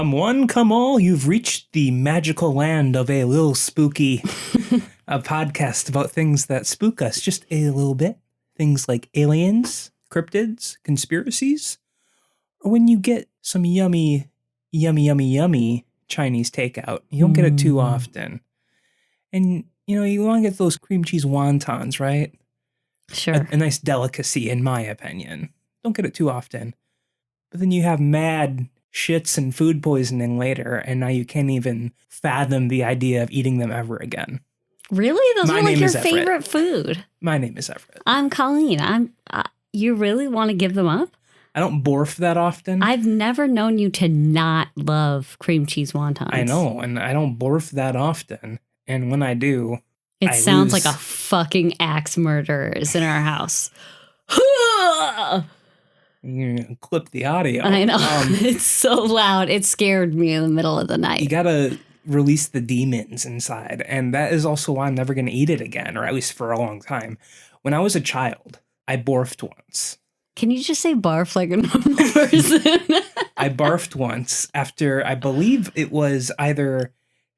Come one, come all, you've reached the magical land of A Lil Spooky, a podcast about things that spook us just a little bit. Things like aliens, cryptids, conspiracies, or when you get some yummy Chinese takeout. You don't get it too often. And, you know, you want to get those cream cheese wontons, right? Sure. A nice delicacy, in my opinion. Don't get it too often. But then you have mad shits and food poisoning later, and now you can't even fathom the idea of eating them ever again. Really? Those are like your favorite food. My name is Everett. I'm Colleen. You really want to give them up? I don't borf that often. I've never known you to not love cream cheese wontons. I know, and I don't borf that often. And when I do, it sounds like a fucking axe murderer is in our house. You're gonna clip the audio. I know. It's so loud. It scared me in the middle of the night. You gotta release the demons inside. And that is also why I'm never gonna eat it again, or at least for a long time. When I was a child, I barfed once. Can you just say barf like a normal person? I barfed once after, I believe it was either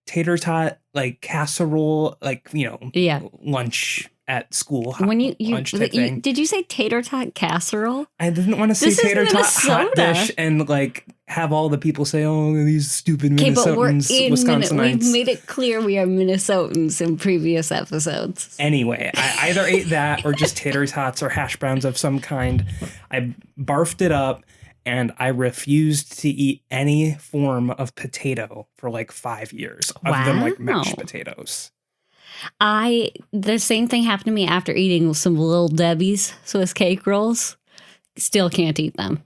tater tot, like casserole, like, you know, lunch at school. When did you say tater tot casserole? I didn't want to say tater tot hot dish and like have all the people say, "Oh, these stupid Minnesotans, Wisconsinites." We've made it clear we are Minnesotans in previous episodes. Anyway, I either ate that or just tater tots or hash browns of some kind. I barfed it up. And I refused to eat any form of potato for like 5 years, other than like mashed potatoes. The same thing happened to me after eating some Little Debbie's Swiss cake rolls. Still can't eat them.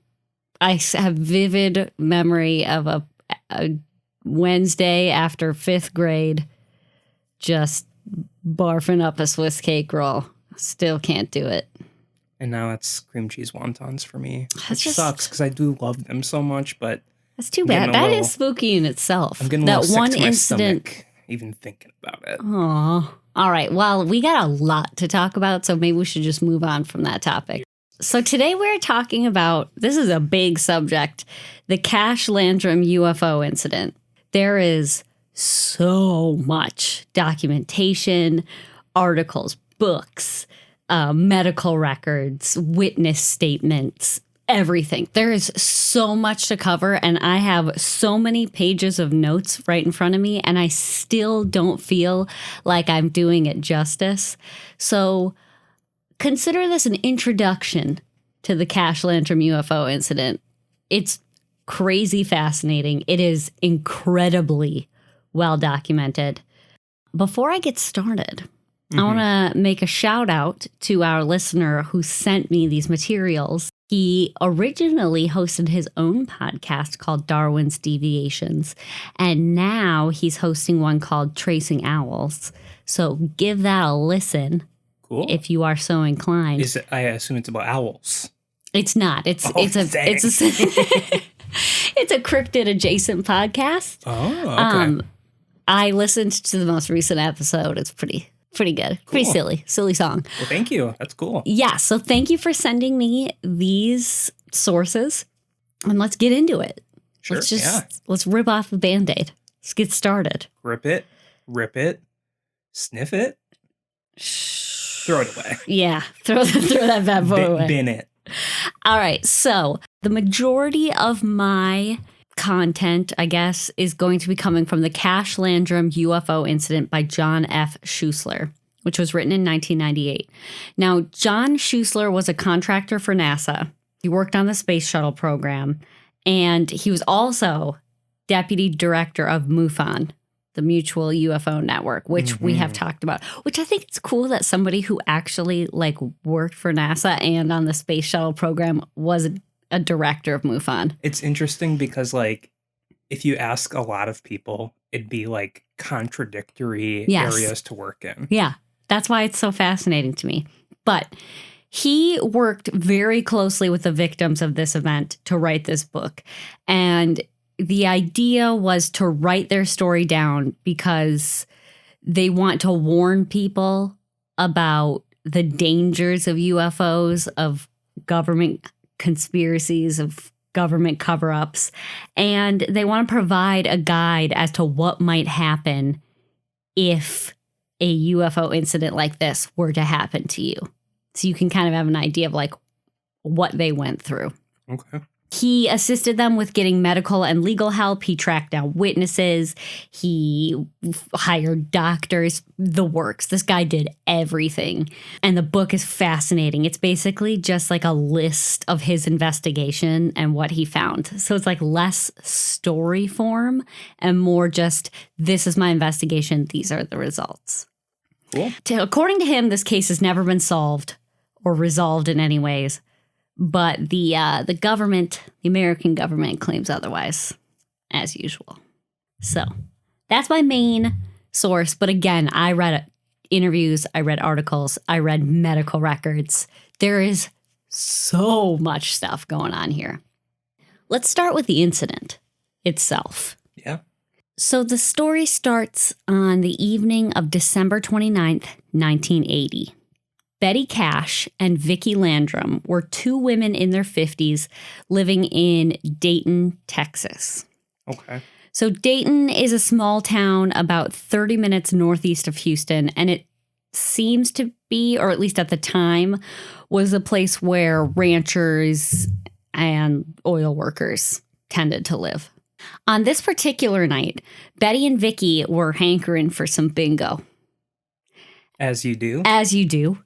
I have vivid memory of a Wednesday after 5th grade, just barfing up a Swiss cake roll. Still can't do it. And now it's cream cheese wontons for me. Which just sucks because I do love them so much, but that's too bad. That is spooky in itself. I'm getting that one incident, even thinking about it. Oh, all right. Well, we got a lot to talk about, so maybe we should just move on from that topic. So today we're talking about, this is a big subject, the Cash-Landrum UFO incident. There is so much documentation, articles, books, medical records, witness statements, everything. There is so much to cover, and I have so many pages of notes right in front of me, and I still don't feel like I'm doing it justice. So consider this an introduction to the Cash-Landrum UFO incident. It's crazy fascinating. It is incredibly well documented. Before I get started, I want to make a shout out to our listener who sent me these materials. He originally hosted his own podcast called Darwin's Deviations, and now he's hosting one called Tracing Owls. So give that a listen. Cool. If you are so inclined. I assume it's about owls. It's not. It's a cryptid adjacent podcast. Oh, okay. I listened to the most recent episode. It's pretty good. Cool. Pretty silly song. Well, thank you. That's cool. Yeah. So thank you for sending me these sources, and let's get into it. Sure. Let's rip off the Band-Aid. Let's get started. Rip it, sniff it, throw it away. Yeah. Throw that bad boy away. Bin it. All right. So the majority of my content, I guess, is going to be coming from the Cash-Landrum UFO incident by John F. Schuessler, which was written in 1998. Now, John Schuessler was a contractor for NASA. He worked on the space shuttle program, and he was also deputy director of MUFON, the Mutual UFO Network, which we have talked about, which I think it's cool that somebody who actually worked for NASA and on the space shuttle program was a director of MUFON. It's interesting because if you ask a lot of people, it'd be contradictory areas to work in. Yeah, that's why it's so fascinating to me. But he worked very closely with the victims of this event to write this book. And the idea was to write their story down because they want to warn people about the dangers of UFOs, of government conspiracies, of government cover-ups, and they want to provide a guide as to what might happen if a UFO incident like this were to happen to you. So you can kind of have an idea of like what they went through. Okay. He assisted them with getting medical and legal help. He tracked down witnesses. He hired doctors, the works. This guy did everything. And the book is fascinating. It's basically just like a list of his investigation and what he found. So it's like less story form and more just, this is my investigation. These are the results. Cool. According to him, this case has never been solved or resolved in any ways. But the government, the American government, claims otherwise, as usual. So that's my main source. But again, I read interviews, I read articles, I read medical records. There is so much stuff going on here. Let's start with the incident itself. Yeah. So the story starts on the evening of December 29th, 1980. Betty Cash and Vicki Landrum were two women in their 50s living in Dayton, Texas. Okay. So Dayton is a small town about 30 minutes northeast of Houston, and it seems to be, or at least at the time, was a place where ranchers and oil workers tended to live. On this particular night, Betty and Vicki were hankering for some bingo. As you do. As you do.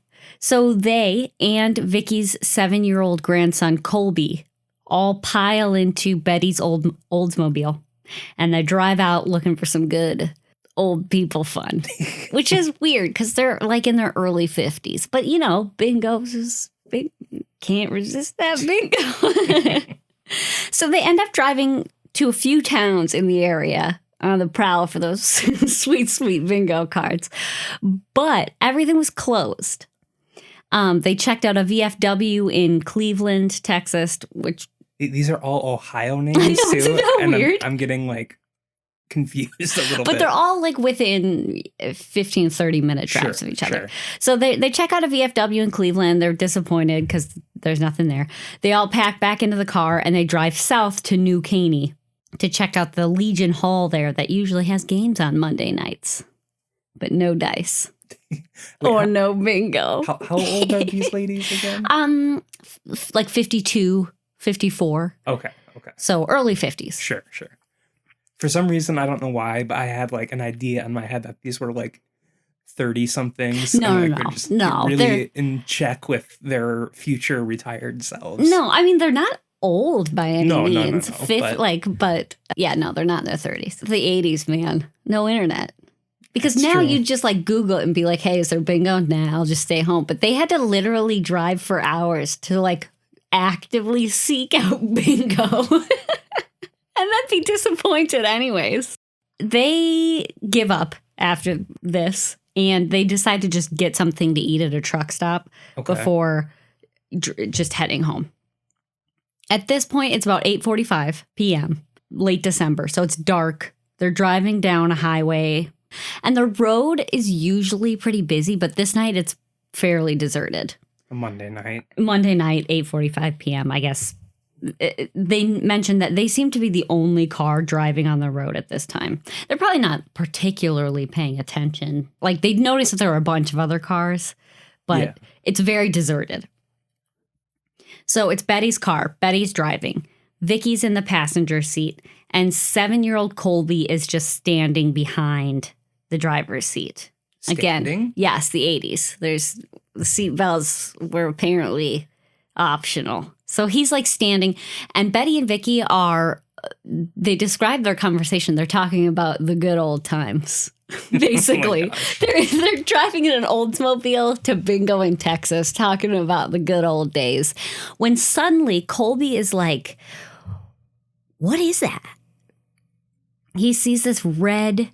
So they and Vicky's 7-year-old grandson, Colby, all pile into Betty's Oldsmobile, and they drive out looking for some good old people fun, which is weird because they're like in their early 50s. But, you know, bingos is big. Can't resist that bingo. So they end up driving to a few towns in the area on the prowl for those sweet, sweet bingo cards. But everything was closed. They checked out a VFW in Cleveland, Texas, which... These are all Ohio names, I know, too. isn't that and weird? I'm getting, like, confused a little bit. But they're all, like, within 15, 30-minute drives of each other. So they check out a VFW in Cleveland. They're disappointed because there's nothing there. They all pack back into the car, and they drive south to New Caney to check out the Legion Hall there that usually has games on Monday nights. But no dice. Or no bingo. How old are these ladies again? Like 52, 54. Okay. So early 50s. Sure. For some reason, I don't know why, but I had like an idea in my head that these were like 30-somethings. No. Really in check with their future retired selves. No, I mean, they're not old by any means. No, but yeah, no, they're not in their 30s. The 80s, man. No internet. Because That's now true. you just like Google it and be like, hey, is there bingo? Nah, I'll just stay home. But they had to literally drive for hours to like actively seek out bingo and then be disappointed anyways. They give up after this and they decide to just get something to eat at a truck stop before just heading home. At this point, it's about 8:45 p.m., late December. So it's dark. They're driving down a highway. And the road is usually pretty busy, but this night it's fairly deserted. A Monday night, 8:45 p.m., I guess. They mentioned that they seem to be the only car driving on the road at this time. They're probably not particularly paying attention. Like, they'd noticed that there were a bunch of other cars, but It's very deserted. So it's Betty's car. Betty's driving. Vicky's in the passenger seat. And 7-year-old Colby is just standing behind the driver's seat. Standing? Again, yes, the 80s. The seat belts were apparently optional. So he's like standing, and Betty and Vicky they describe their conversation. They're talking about the good old times, basically. They're driving in an Oldsmobile to bingo in Texas, talking about the good old days. When suddenly Colby is like, what is that? He sees this red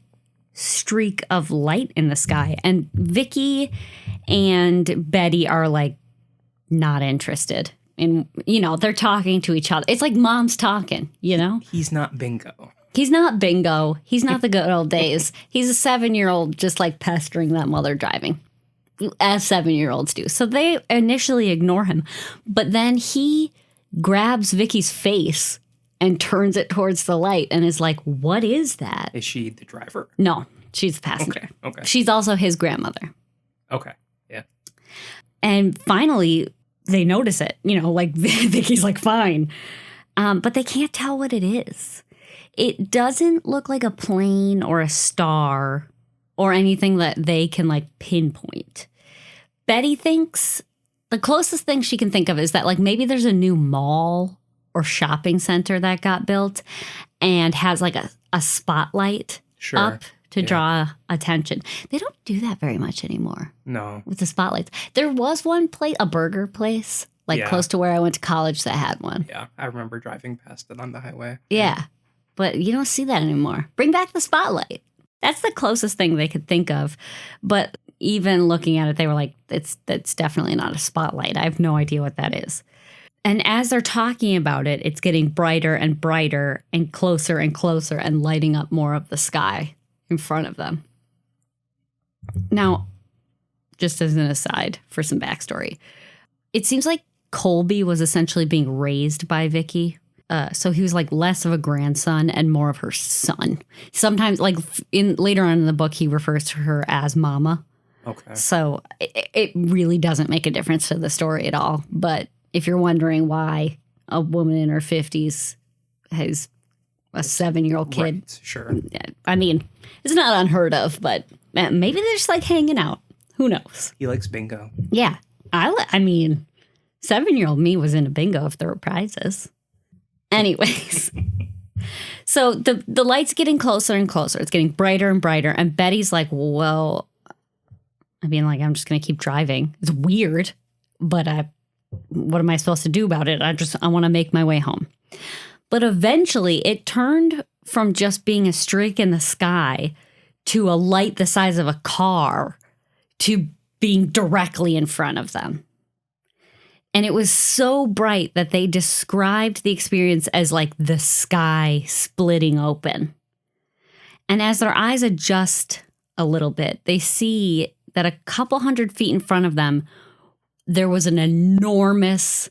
streak of light in the sky, and Vicky and Betty are like not interested. And, they're talking to each other. It's like mom's talking, He's not bingo. He's not bingo. He's not the good old days. He's a 7-year-old just like pestering them while they're driving, as 7-year-olds do. So they initially ignore him. But then he grabs Vicky's face and turns it towards the light and is like, what is that? Is she the driver? No, she's the passenger. Okay. She's also his grandmother. Okay. Yeah. And finally, they notice it. Like Vicky's like, fine. But they can't tell what it is. It doesn't look like a plane or a star or anything that they can like pinpoint. Betty thinks the closest thing she can think of is that like maybe there's a new mall or shopping center that got built and has like a spotlight up to draw attention. They don't do that very much anymore. No. With the spotlights. There was one place, a burger place, like close to where I went to college that had one. Yeah, I remember driving past it on the highway. Yeah, but you don't see that anymore. Bring back the spotlight. That's the closest thing they could think of. But even looking at it, they were like, that's definitely not a spotlight. I have no idea what that is. And as they're talking about it, it's getting brighter and brighter and closer and lighting up more of the sky in front of them. Now, just as an aside for some backstory, it seems like Colby was essentially being raised by Vicky. So he was like less of a grandson and more of her son. Sometimes, like later on in the book, he refers to her as Mama. Okay. So it really doesn't make a difference to the story at all. But if you're wondering why a woman in her 50s has a 7-year-old kid, right, sure. I mean, it's not unheard of, but maybe they're just like hanging out. Who knows? He likes bingo. Yeah. I mean, 7-year-old me was into bingo if there were prizes. Anyways, so the light's getting closer and closer. It's getting brighter and brighter. And Betty's like, well, I mean, like, I'm just going to keep driving. It's weird, but what am I supposed to do about it? I want to make my way home. But eventually it turned from just being a streak in the sky to a light the size of a car to being directly in front of them. And it was so bright that they described the experience as like the sky splitting open. And as their eyes adjust a little bit, they see that a couple 100 feet in front of them, there was an enormous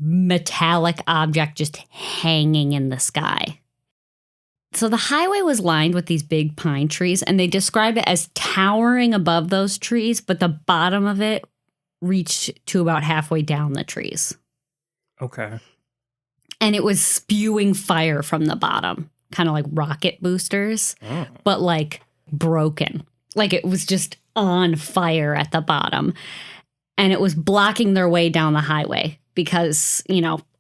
metallic object just hanging in the sky. So the highway was lined with these big pine trees, and they describe it as towering above those trees, but the bottom of it reached to about halfway down the trees. Okay. And it was spewing fire from the bottom, kind of like rocket boosters, but like broken. Like it was just on fire at the bottom. And it was blocking their way down the highway because,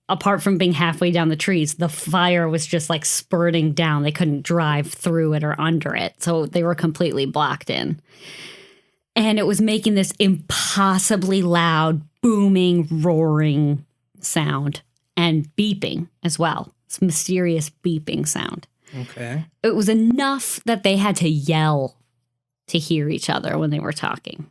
apart from being halfway down the trees, the fire was just like spurting down. They couldn't drive through it or under it. So they were completely blocked in. And it was making this impossibly loud, booming, roaring sound and beeping as well. This mysterious beeping sound. Okay. It was enough that they had to yell to hear each other when they were talking,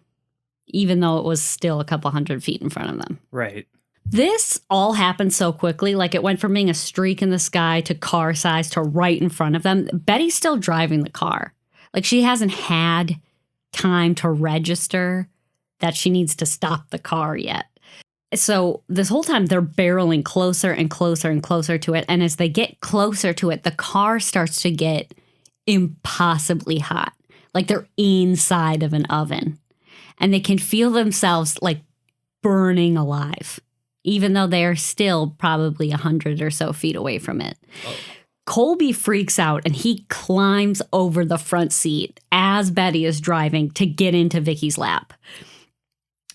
even though it was still a couple 100 feet in front of them. Right. This all happened so quickly. Like it went from being a streak in the sky to car size to right in front of them. Betty's still driving the car. Like she hasn't had time to register that she needs to stop the car yet. So this whole time they're barreling closer and closer and closer to it. And as they get closer to it, the car starts to get impossibly hot. Like they're inside of an oven. And they can feel themselves like burning alive, even though they are still probably 100 or so feet away from it. Oh. Colby freaks out and he climbs over the front seat as Betty is driving to get into Vicky's lap,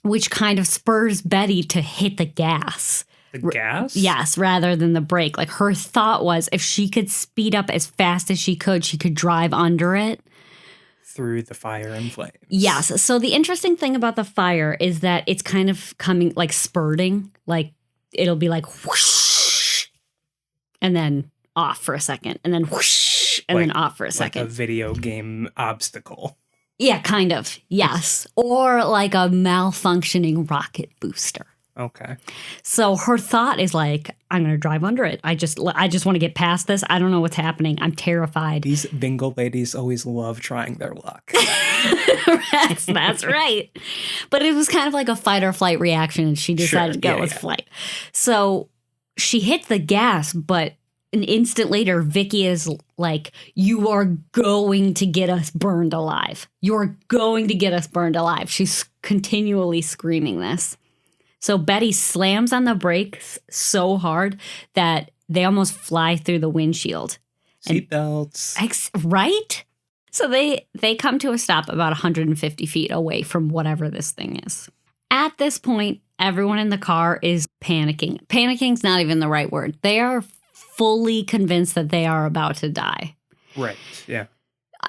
which kind of spurs Betty to hit the gas. The gas? Yes, rather than the brake. Like her thought was if she could speed up as fast as she could drive under it. Through the fire and flames. Yes. So the interesting thing about the fire is that it's kind of coming like spurting. Like it'll be like whoosh and then off for a second and then whoosh and then off for a second. Like a video game obstacle. Yeah, kind of. Yes. Or like a malfunctioning rocket booster. Okay. So her thought is like, I'm going to drive under it. I just want to get past this. I don't know what's happening. I'm terrified. These bingo ladies always love trying their luck. That's right. But it was kind of like a fight or flight reaction, and she decided to go with flight. So she hits the gas, but an instant later, Vicky is like, you are going to get us burned alive. You're going to get us burned alive. She's continually screaming this. So Betty slams on the brakes so hard that they almost fly through the windshield. Seatbelts. Right? So they come to a stop about 150 feet away from whatever this thing is. At this point, everyone in the car is panicking. Panicking is not even the right word. They are fully convinced that they are about to die. Right, yeah.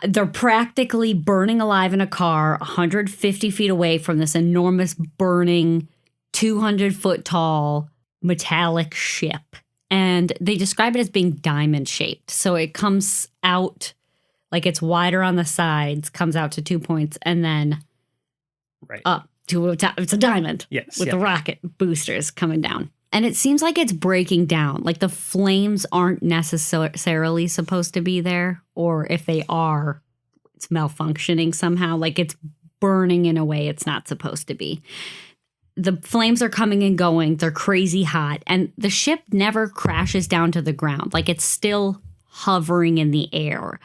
They're practically burning alive in a car 150 feet away from this enormous burning 200-foot tall metallic ship. And they describe it as being diamond-shaped. So it comes out like it's wider on the sides, comes out to 2 points, and then up to it's a diamond. Yes, with the rocket boosters coming down. And it seems like it's breaking down. Like the flames aren't necessarily supposed to be there. Or if they are, it's malfunctioning somehow. Like it's burning in a way it's not supposed to be. The flames are coming and going. They're crazy hot. And the ship never crashes down to the ground. Like it's still hovering in the air.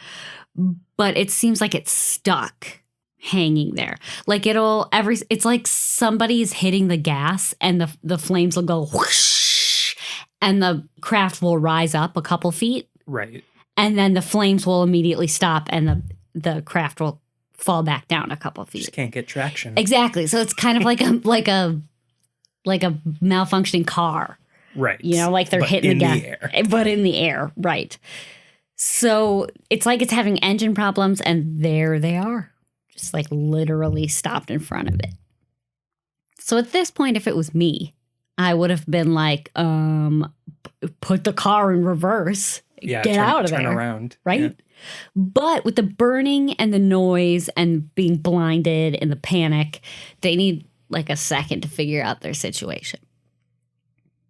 But it seems like it's stuck, hanging there. Like it's like somebody's hitting the gas and the flames will go whoosh and the craft will rise up a couple feet. Right. And then the flames will immediately stop and the craft will fall back down a couple feet. Just can't get traction. Exactly. So it's kind of like a malfunctioning car. Right. You know, like they're hitting the gas. But in the air. Right. So it's like it's having engine problems and there they are. Just like literally stopped in front of it. So at this point, if it was me, I would have been like, put the car in reverse. Yeah, get out of there. Turn around. Right? Yeah. But with the burning and the noise and being blinded and the panic, they need like a second to figure out their situation.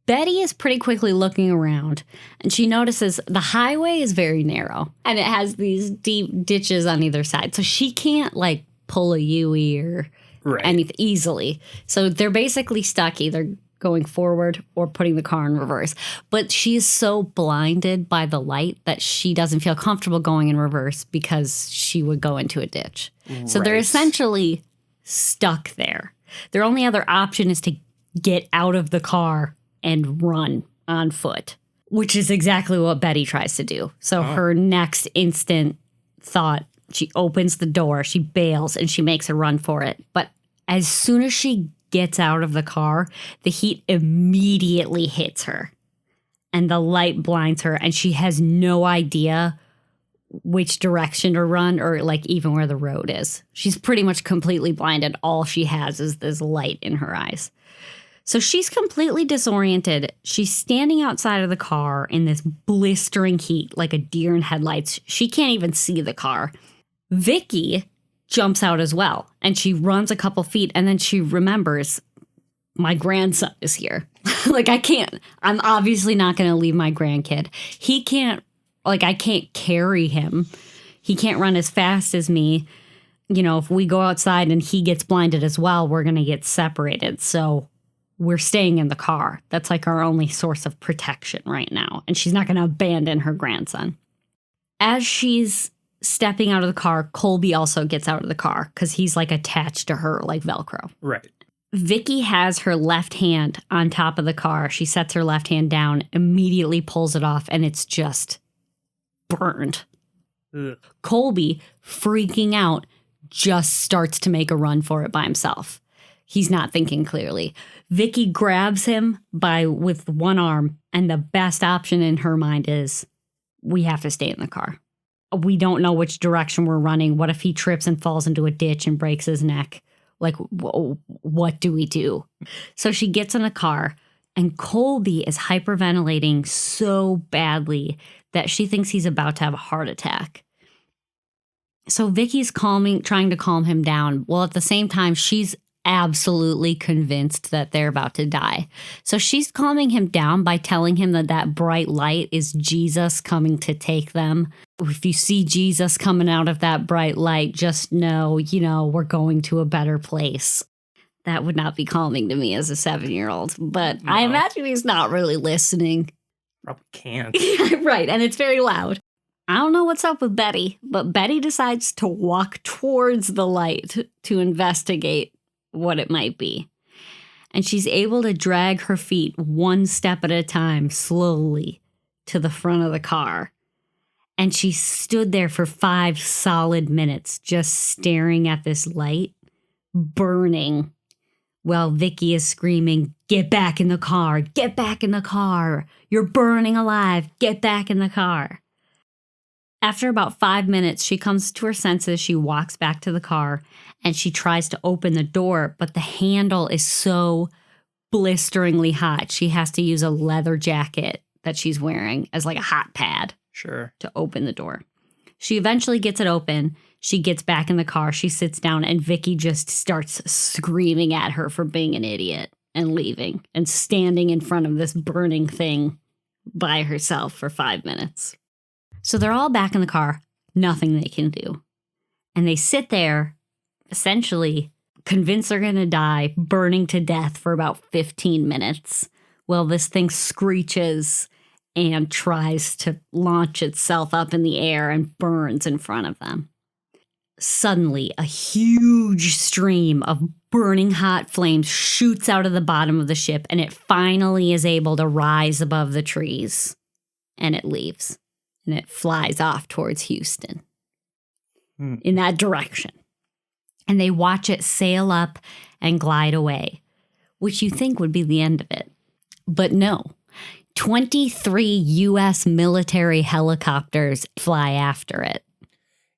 Betty is pretty quickly looking around and she notices the highway is very narrow and it has these deep ditches on either side. So she can't like pull a U-ey or anything easily. So they're basically stuck either going forward or putting the car in reverse. But she's so blinded by the light that she doesn't feel comfortable going in reverse because she would go into a ditch. So they're essentially stuck there. Their only other option is to get out of the car and run on foot, which is exactly what Betty tries to do. So her next instant thought, she opens the door, she bails, and she makes a run for it. But as soon as she gets out of the car, the heat immediately hits her and the light blinds her and she has no idea which direction to run or like even where the road is. She's pretty much completely blinded. All she has is this light in her eyes. So she's completely disoriented. She's standing outside of the car in this blistering heat like a deer in headlights. She can't even see the car. Vicky jumps out as well and she runs a couple feet and then she remembers my grandson is here. Like I'm obviously not going to leave my grandkid. I can't carry him. He can't run as fast as me. You know, if we go outside and he gets blinded as well, we're going to get separated. So we're staying in the car. That's like our only source of protection right now. And she's not going to abandon her grandson. As she's stepping out of the car, Colby also gets out of the car because he's like attached to her like Velcro. Right. Vicky has her left hand on top of the car. She sets her left hand down, immediately pulls it off, and it's just burned. Ugh. Colby, freaking out, just starts to make a run for it by himself. He's not thinking clearly. Vicky grabs him with one arm, and the best option in her mind is, we have to stay in the car. We don't know which direction we're running. What if he trips and falls into a ditch and breaks his neck? Like, what do we do? So she gets in the car, and Colby is hyperventilating so badly that she thinks he's about to have a heart attack. So Vicky's trying to calm him down. Well, at the same time, she's absolutely convinced that they're about to die. So she's calming him down by telling him that bright light is Jesus coming to take them. If you see Jesus coming out of that bright light, just know, we're going to a better place. That would not be calming to me as a 7-year-old, but No. I imagine he's not really listening. Probably can't. Right, and it's very loud. I don't know what's up with Betty, but Betty decides to walk towards the light to investigate what it might be. And she's able to drag her feet one step at a time, slowly, to the front of the car. And she stood there for 5 solid minutes, just staring at this light, burning, while Vicky is screaming, "Get back in the car! Get back in the car! You're burning alive! Get back in the car!" After about 5 minutes, she comes to her senses. She walks back to the car and she tries to open the door, but the handle is so blisteringly hot. She has to use a leather jacket that she's wearing as like a hot pad. Sure. To open the door. She eventually gets it open. She gets back in the car. She sits down and Vicky just starts screaming at her for being an idiot and leaving and standing in front of this burning thing by herself for 5 minutes. So they're all back in the car, nothing they can do. And they sit there, essentially convinced they're going to die, burning to death for about 15 minutes while this thing screeches and tries to launch itself up in the air and burns in front of them. Suddenly, a huge stream of burning hot flames shoots out of the bottom of the ship, and it finally is able to rise above the trees. And it leaves. And it flies off towards Houston in that direction. And they watch it sail up and glide away, which you think would be the end of it. But no. 23 U.S. military helicopters fly after it.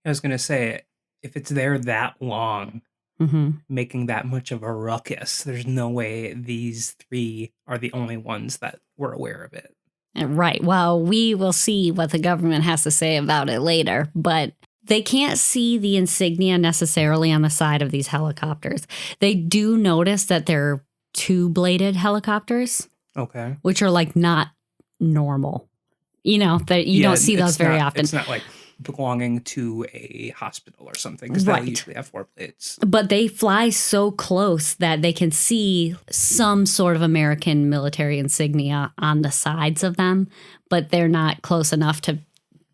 I was going to say, if it's there that long, making that much of a ruckus, there's no way these 3 are the only ones that were aware of it. Right. Well, we will see what the government has to say about it later, but they can't see the insignia necessarily on the side of these helicopters. They do notice that they're 2-bladed helicopters. Okay. Which are like not normal. You know, that you don't see those very often. It's not like belonging to a hospital or something, because they usually have 4 blades. But they fly so close that they can see some sort of American military insignia on the sides of them, but they're not close enough to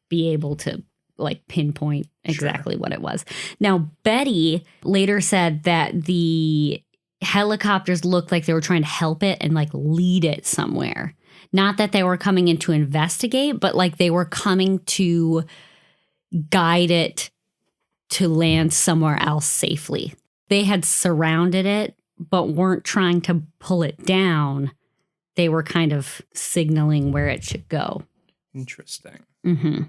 be able to like pinpoint exactly what it was. Now, Betty later said that the helicopters looked like they were trying to help it and like lead it somewhere. Not that they were coming in to investigate, but like they were coming to guide it to land somewhere else safely. They had surrounded it, but weren't trying to pull it down. They were kind of signaling where it should go. Interesting. Mm-hmm.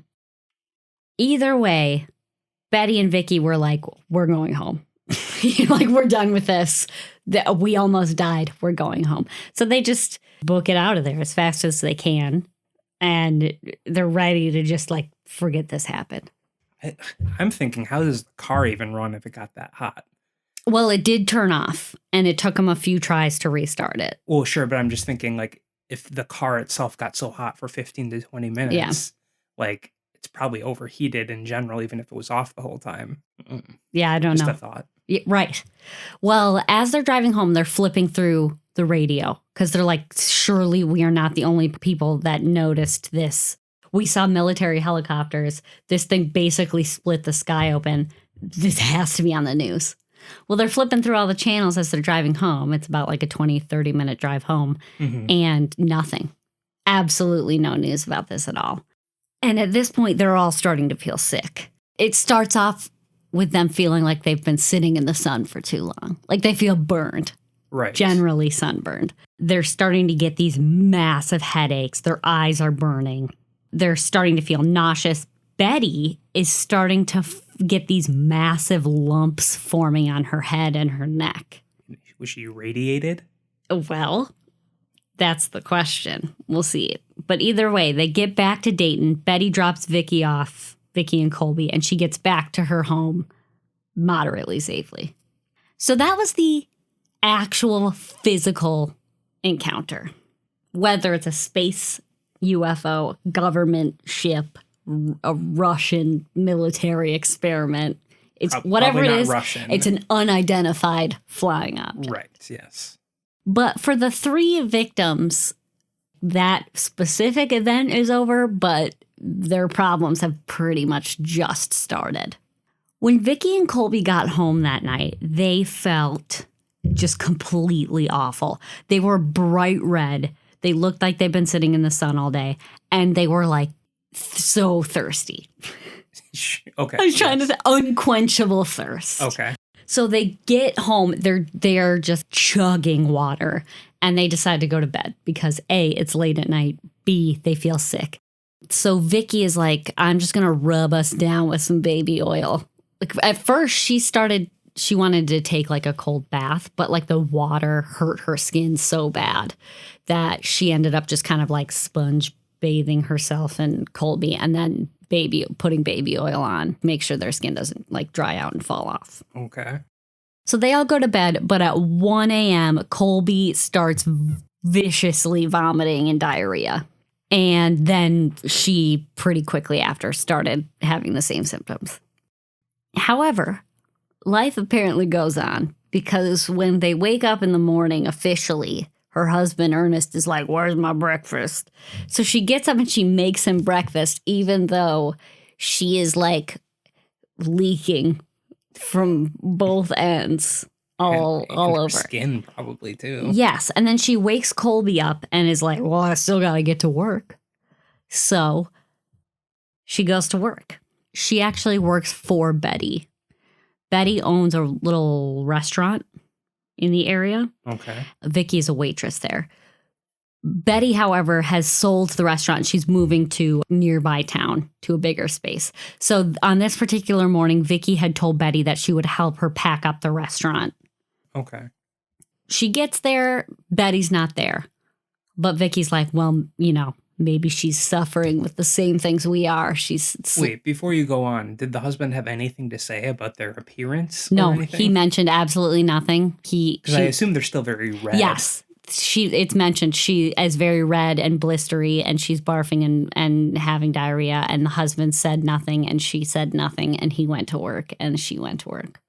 Either way, Betty and Vicky were like, we're going home. Like, we're done with this. We almost died. We're going home. So they just book it out of there as fast as they can. And they're ready to just like forget this happened. I'm thinking, how does the car even run if it got that hot? Well, it did turn off and it took them a few tries to restart it. Well, sure. But I'm just thinking, like, if the car itself got so hot for 15 to 20 minutes, like, it's probably overheated in general, even if it was off the whole time. Yeah, I don't know. Just a thought. Yeah, right. Well, as they're driving home, they're flipping through the radio because they're like, surely we are not the only people that noticed this. We saw military helicopters. This thing basically split the sky open. This has to be on the news. Well, they're flipping through all the channels as they're driving home. It's about like a 20, 30-minute drive home. And nothing. Absolutely no news about this at all. And at this point, they're all starting to feel sick. It starts off with them feeling like they've been sitting in the sun for too long. Like they feel burned. Right. Generally sunburned. They're starting to get these massive headaches. Their eyes are burning. They're starting to feel nauseous. Betty is starting to get these massive lumps forming on her head and her neck. Was she radiated? Well, that's the question. We'll see. But either way, they get back to Dayton. Betty drops Vicky off, Vicky and Colby, and she gets back to her home moderately safely. So that was the actual physical encounter. Whether it's a space UFO, government ship, a Russian military experiment, It's whatever it not is. Russian. It's an unidentified flying object. Right, yes. But for the 3 victims, that specific event is over, but their problems have pretty much just started. When Vicky and Colby got home that night, they felt just completely awful. They were bright red. They looked like they'd been sitting in the sun all day, and they were like so thirsty. Okay. I was trying to say unquenchable thirst. Okay. So they get home, they're just chugging water, and they decide to go to bed because A, it's late at night, B, they feel sick. So Vicky is like, I'm just gonna rub us down with some baby oil. Like at first she wanted to take like a cold bath, but like the water hurt her skin so bad that she ended up just kind of like sponge bathing herself and Colby, and then putting baby oil on, make sure their skin doesn't like dry out and fall off. Okay. So they all go to bed, but at 1 a.m., Colby starts viciously vomiting and diarrhea. And then she pretty quickly after started having the same symptoms. However, life apparently goes on because when they wake up in the morning officially, her husband, Ernest, is like, where's my breakfast? So she gets up and she makes him breakfast, even though she is like leaking from both ends all over. Skin probably too. Yes. And then she wakes Colby up and is like, well, I still got to get to work. So she goes to work. She actually works for Betty. Betty owns a little restaurant in the area. Okay. Vicky is a waitress there. Betty, however, has sold the restaurant. She's moving to a nearby town, to a bigger space. So on this particular morning, Vicky had told Betty that she would help her pack up the restaurant. Okay. She gets there. Betty's not there. But Vicky's like, well, maybe she's suffering with the same things we are. Wait, before you go on, did the husband have anything to say about their appearance? No, he mentioned absolutely nothing. Because I assume they're still very red. Yes. It's mentioned she is very red and blistery, and she's barfing and having diarrhea, and the husband said nothing and she said nothing, and he went to work and she went to work.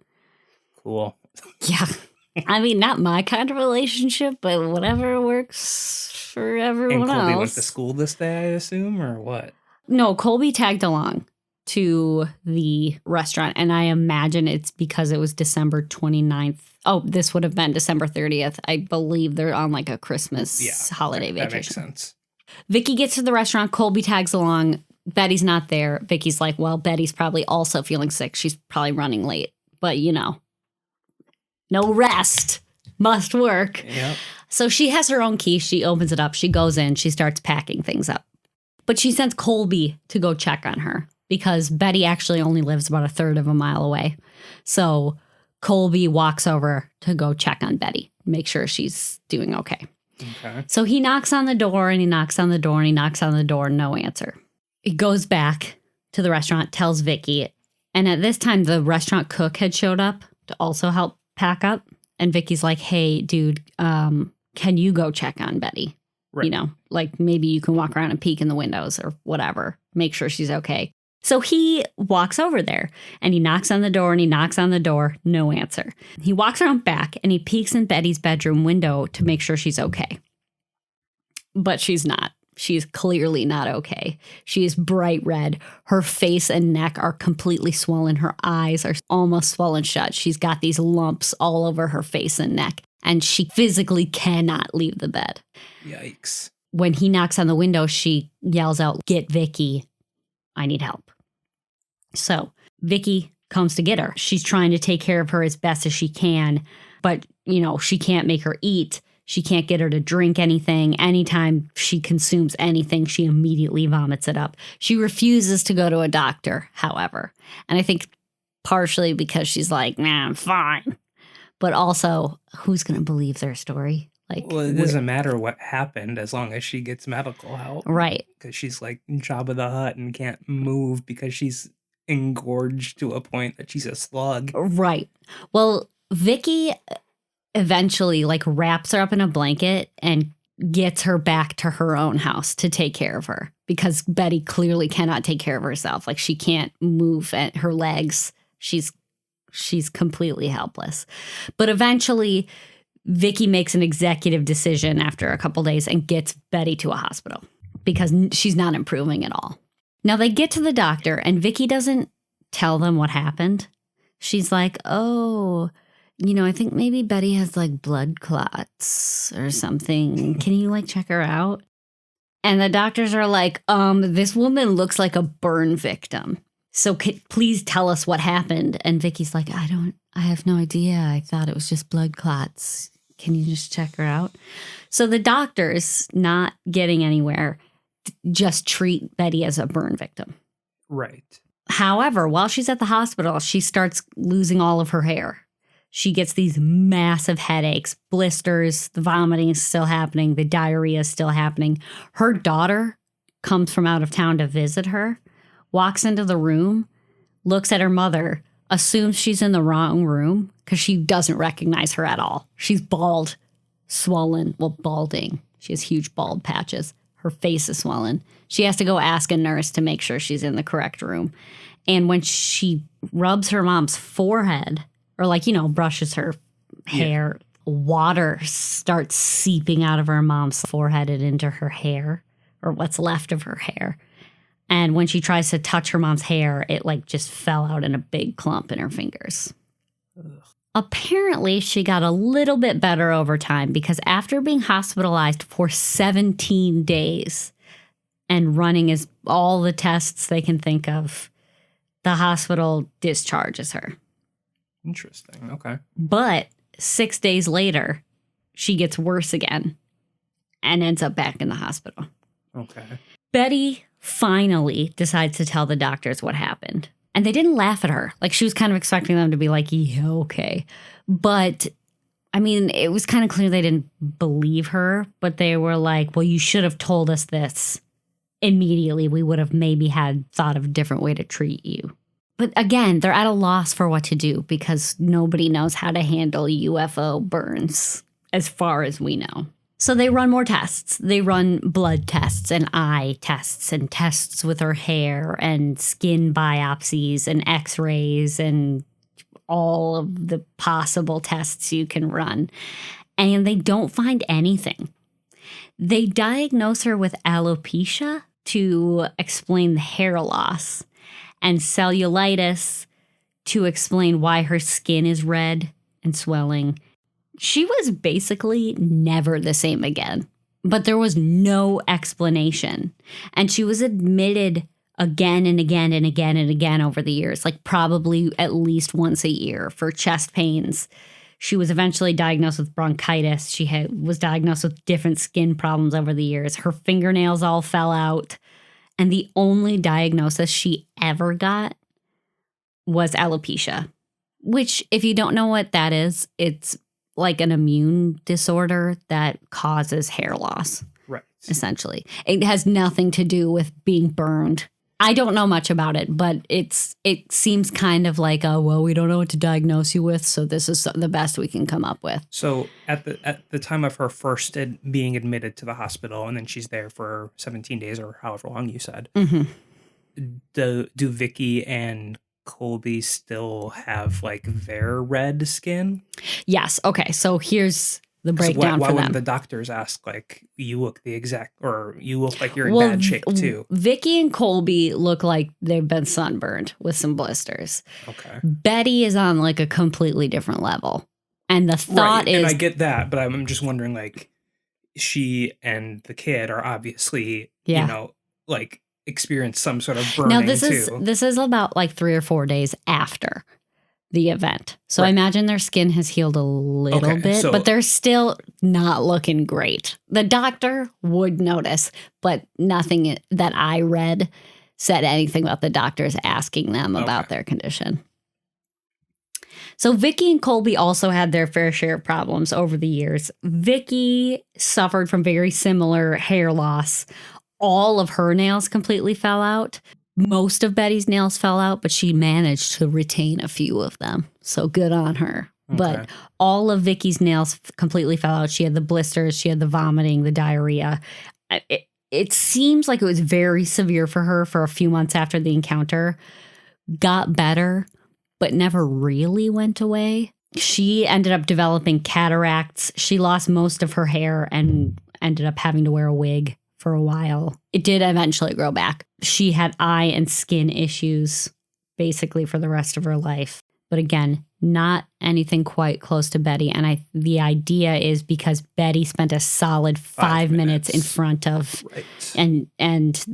Cool. Yeah. I mean, not my kind of relationship, but whatever works for everyone else. And Colby went to school this day, I assume, or what? No, Colby tagged along to the restaurant, and I imagine it's because it was December 29th. Oh, this would have been December 30th. I believe they're on like a Christmas holiday vacation. That makes sense. Vicky gets to the restaurant. Colby tags along. Betty's not there. Vicky's like, well, Betty's probably also feeling sick. She's probably running late. But, no rest. Must work. Yep. So she has her own key. She opens it up. She goes in. She starts packing things up. But she sends Colby to go check on her because Betty actually only lives about a third of a mile away. So Colby walks over to go check on Betty, make sure she's doing okay. Okay. So he knocks on the door and he knocks on the door and he knocks on the door, no answer. He goes back to the restaurant, tells Vicky, and at this time the restaurant cook had showed up to also help pack up. And Vicky's like, hey, dude, can you go check on Betty? Right. Like maybe you can walk around and peek in the windows or whatever, make sure she's okay. So he walks over there and he knocks on the door and he knocks on the door, no answer. He walks around back and he peeks in Betty's bedroom window to make sure she's okay. But she's not. She's clearly not okay. She is bright red. Her face and neck are completely swollen. Her eyes are almost swollen shut. She's got these lumps all over her face and neck, and she physically cannot leave the bed. Yikes. When he knocks on the window, she yells out, "Get Vicky. I need help." So Vicky comes to get her. She's trying to take care of her as best as she can, but, she can't make her eat. She can't get her to drink anything. Anytime she consumes anything, she immediately vomits it up. She refuses to go to a doctor, however. And I think partially because she's like, nah, I'm fine. But also, who's going to believe their story? Well, it doesn't matter what happened as long as she gets medical help. Right. Because she's like Jabba the Hutt and can't move because she's engorged to a point that she's a slug. Right. Well, Vicky eventually wraps her up in a blanket and gets her back to her own house to take care of her because Betty clearly cannot take care of herself. She can't move her legs. She's She's completely helpless. But eventually, Vicky makes an executive decision after a couple days and gets Betty to a hospital because she's not improving at all. Now they get to the doctor and Vicky doesn't tell them what happened. She's like, oh, I think maybe Betty has like blood clots or something. Can you like check her out? And the doctors are like, this woman looks like a burn victim. So please tell us what happened. And Vicky's like, I have no idea. I thought it was just blood clots. Can you just check her out? So the doctors, not getting anywhere, just treat Betty as a burn victim. Right. However, while she's at the hospital, she starts losing all of her hair. She gets these massive headaches, blisters, the vomiting is still happening, the diarrhea is still happening. Her daughter comes from out of town to visit her, walks into the room, looks at her mother, assumes she's in the wrong room because she doesn't recognize her at all. She's bald, swollen, balding. She has huge bald patches. Her face is swollen. She has to go ask a nurse to make sure she's in the correct room. And when she rubs her mom's forehead, or brushes her hair, water starts seeping out of her mom's forehead and into her hair, or what's left of her hair. And when she tries to touch her mom's hair, it just fell out in a big clump in her fingers. Ugh. Apparently, she got a little bit better over time because after being hospitalized for 17 days and running all the tests they can think of, the hospital discharges her. Interesting. Okay. But 6 days later, she gets worse again and ends up back in the hospital. Okay. Betty finally decides to tell the doctors what happened. And they didn't laugh at her. She was kind of expecting them to be like, yeah, okay. But, it was kind of clear they didn't believe her. But they were like, well, you should have told us this immediately. We would have maybe thought of a different way to treat you. But again, they're at a loss for what to do because nobody knows how to handle UFO burns as far as we know. So they run more tests. They run blood tests and eye tests and tests with her hair and skin biopsies and x-rays and all of the possible tests you can run. And they don't find anything. They diagnose her with alopecia to explain the hair loss, and cellulitis to explain why her skin is red and swelling. She was basically never the same again, but there was no explanation. And she was admitted again and again and again and again over the years, probably at least once a year for chest pains. She was eventually diagnosed with bronchitis. She was diagnosed with different skin problems over the years. Her fingernails all fell out. And the only diagnosis she ever got was alopecia, which, if you don't know what that is, it's like an immune disorder that causes hair loss. Right. Essentially. It has nothing to do with being burned. I don't know much about it, but it seems kind of like, we don't know what to diagnose you with, so this is the best we can come up with. So at the time of her first being admitted to the hospital, and then she's there for 17 days or however long you said, do Vicky and Colby still have their red skin? Yes. Okay. So here's the breakdown why for them. wouldn't the doctors ask you look the exact, or you look like you're in bad shape too? Vicky and Colby look like they've been sunburned with some blisters. Okay. Betty is on a completely different level. And the thought is, and I get that, but I'm just wondering she and the kid are obviously, experience some sort of burning now too. This is about 3 or 4 days after the event. So I imagine their skin has healed a little bit, but they're still not looking great. The doctor would notice, but nothing that I read said anything about the doctors asking them about their condition. So Vicky and Colby also had their fair share of problems over the years. Vicky suffered from very similar hair loss. All of her nails completely fell out. Most of Betty's nails fell out, but she managed to retain a few of them. So good on her. Okay. But all of Vicky's nails completely fell out. She had the blisters. She had the vomiting, the diarrhea. It seems like it was very severe for her for a few months after the encounter. Got better, but never really went away. She ended up developing cataracts. She lost most of her hair and ended up having to wear a wig for a while. It did eventually grow back. She had eye and skin issues basically for the rest of her life. But again, not anything quite close to Betty. And the idea is because Betty spent a solid 5 minutes in front of, and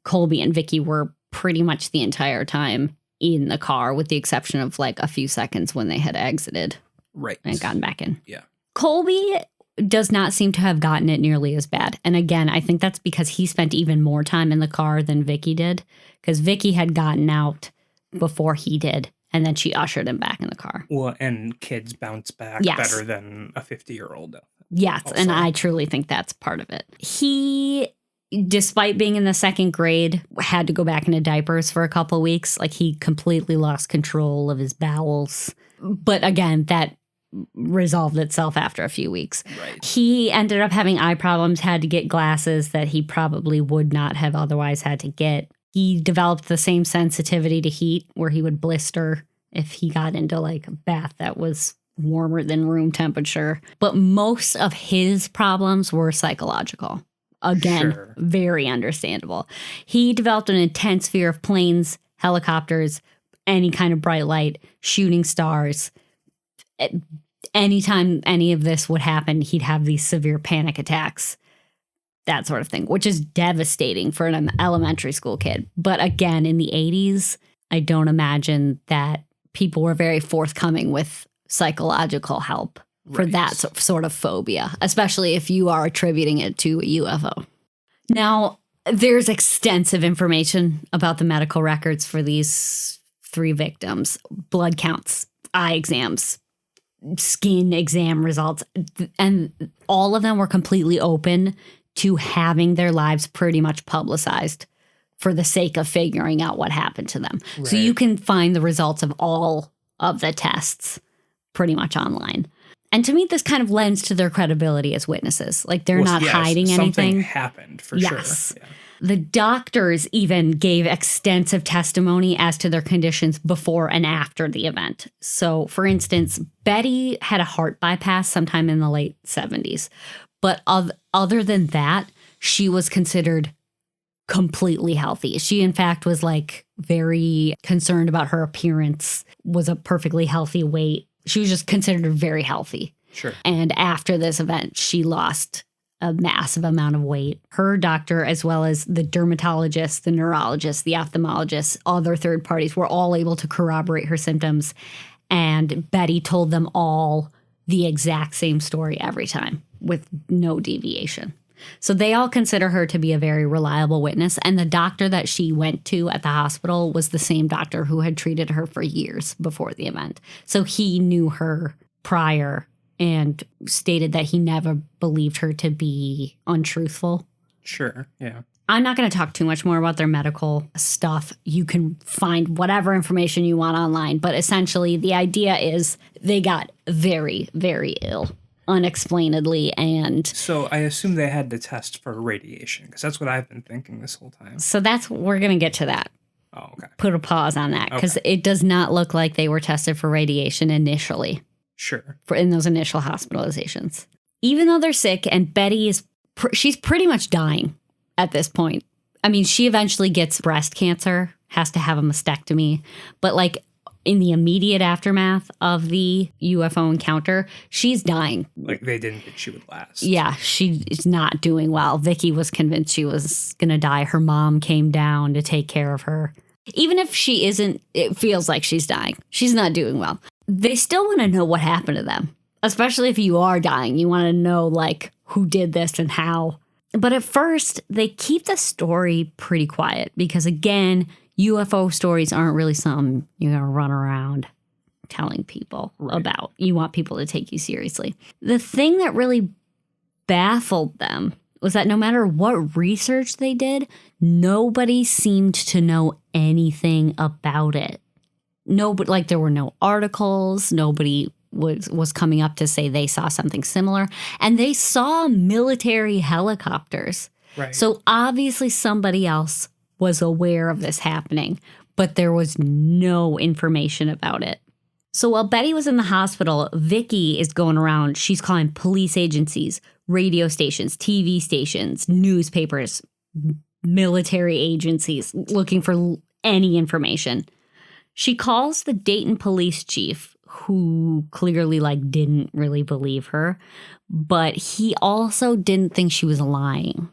Colby and Vicky were pretty much the entire time in the car, with the exception of like a few seconds when they had exited. Right. And gotten back in. Yeah. Colby does not seem to have gotten it nearly as bad. And again, I think that's because he spent even more time in the car than Vicky did, because Vicky had gotten out before he did. And then she ushered him back in the car. Well, and kids bounce back better than a 50-year-old. Yes, also. And I truly think that's part of it. He, despite being in the second grade, had to go back into diapers for a couple of weeks. Like, he completely lost control of his bowels. But again, that resolved itself after a few weeks. Right. He ended up having eye problems, had to get glasses that he probably would not have otherwise had to get. He developed the same sensitivity to heat where he would blister if he got into like a bath that was warmer than room temperature. But most of his problems were psychological. Again, very understandable. He developed an intense fear of planes, helicopters, any kind of bright light, shooting stars. Anytime any of this would happen, he'd have these severe panic attacks. That sort of thing, which is devastating for an elementary school kid. But again, in the 80s, I don't imagine that people were very forthcoming with psychological help for that sort of phobia, especially if you are attributing it to a UFO. Now, there's extensive information about the medical records for these 3 victims: blood counts, eye exams, skin exam results, and all of them were completely open to having their lives pretty much publicized for the sake of figuring out what happened to them. Right. So you can find the results of all of the tests pretty much online. And to me, this kind of lends to their credibility as witnesses. Like, they're not hiding anything. Something happened, for sure. Yeah. The doctors even gave extensive testimony as to their conditions before and after the event. So, for instance, Betty had a heart bypass sometime in the late 70s. But other than that, she was considered completely healthy. She, in fact, was like very concerned about her appearance, was a perfectly healthy weight. She was just considered very healthy. Sure. And after this event, she lost a massive amount of weight. Her doctor, as well as the dermatologist, the neurologist, the ophthalmologist, other third parties, were all able to corroborate her symptoms. And Betty told them all the exact same story every time, with no deviation. So they all consider her to be a very reliable witness. And the doctor that she went to at the hospital was the same doctor who had treated her for years before the event. So he knew her prior and stated that he never believed her to be untruthful. Sure, yeah. I'm not going to talk too much more about their medical stuff. You can find whatever information you want online. But essentially, the idea is they got very, very ill unexplainedly. And so I assume they had to test for radiation, because that's what I've been thinking this whole time. So we're going to get to that. Oh, okay. Put a pause on that, because it does not look like they were tested for radiation initially. Sure. In those initial hospitalizations. Even though they're sick, and Betty she's pretty much dying at this point. I mean, she eventually gets breast cancer, has to have a mastectomy, but like in the immediate aftermath of the UFO encounter, she's dying. Like, they didn't think she would last. Yeah, she is not doing well. Vicky was convinced she was going to die. Her mom came down to take care of her. Even if she isn't, it feels like she's dying. She's not doing well. They still want to know what happened to them, especially if you are dying. You want to know, like, who did this and how. But at first, they keep the story pretty quiet because, again, UFO stories aren't really something you're going to run around telling people about. You want people to take you seriously. The thing that really baffled them was that no matter what research they did, nobody seemed to know anything about it. Nobody, like, there were no articles. Nobody was coming up to say they saw something similar. And they saw military helicopters. Right. So obviously somebody else was aware of this happening, but there was no information about it. So while Betty was in the hospital, Vicky is going around. She's calling police agencies, radio stations, TV stations, newspapers, military agencies, looking for any information. She calls the Dayton police chief, who clearly didn't really believe her, but he also didn't think she was lying.